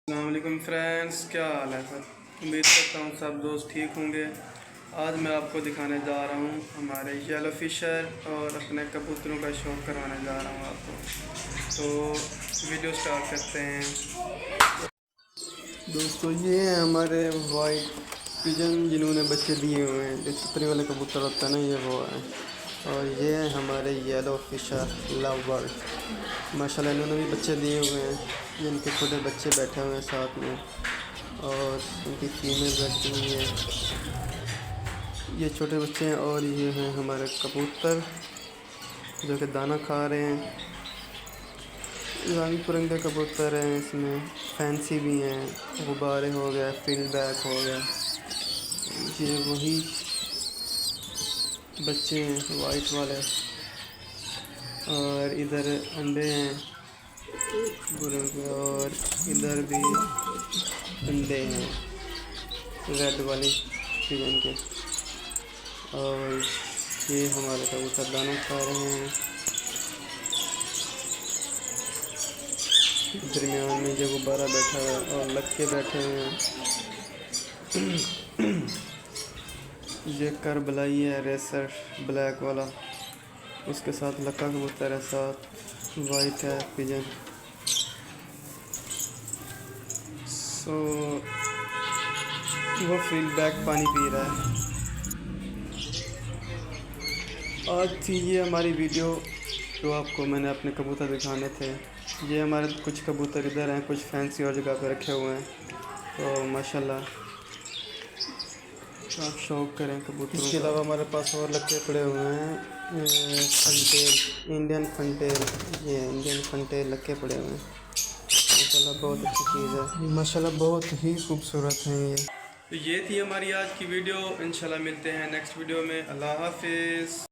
अस्सलामुअलैकुम फ्रेंड्स, क्या हाल है सर। उम्मीद करता हूँ सब दोस्त ठीक होंगे। आज मैं आपको दिखाने जा रहा हूँ हमारे येलो फिशर और अपने कबूतरों का शौक करवाने जा रहा हूँ आपको। तो वीडियो स्टार्ट करते हैं। दोस्तों, ये है हमारे वाइट पिजन जिन्होंने बच्चे दिए हुए हैं। जो चिपरी वाले कबूतर होता है ना, ये वो है। और ये है हमारे येलो फिशर लव बर्ड। माशाल्लाह इन्होंने भी बच्चे दिए हुए हैं। जिनके छोटे बच्चे बैठे हुए हैं साथ में, और उनकी फीमेल बैठी हुई है। ये छोटे बच्चे हैं। और ये हैं हमारे कबूतर जो कि दाना खा रहे हैं। रंग बिरंगे कबूतर हैं, इसमें फैंसी भी हैं। गुब्बारे हो गया, फील्ड बैक हो गया। ये वही बच्चे हैं वाइट वाले। और इधर अंडे हैं बुरे के, और इधर भी अंडे हैं रेड वाली पिजन के। और ये हमारे कबूतर दाना खा रहे हैं। दरमियान में जो गुब्बारा बैठा है और लक्के बैठे हुए हैं। ये करबलाई है, रेसर ब्लैक वाला। उसके साथ लक्का कबूतर है, साथ वाइट है पिजन। सो वो फील्ड बैक पानी पी रहा है। आज थी ये हमारी वीडियो जो आपको मैंने अपने कबूतर दिखाने थे। ये हमारे कुछ कबूतर इधर हैं, कुछ फैंसी और जगह पे रखे हुए हैं। तो माशाल्लाह आप शौक करें कबूतरों। इसके अलावा हमारे पास और लक्के पड़े हुए हैं। फंटेल, इंडियन फंटेल, ये इंडियन फंटेल लक्के पड़े हुए हैं। माशाल्लाह बहुत अच्छी चीज़ है। माशाल्लाह बहुत ही खूबसूरत हैं ये। तो ये थी हमारी आज की वीडियो। इंशाल्लाह मिलते हैं नेक्स्ट वीडियो में। अल्लाह हाफिज़।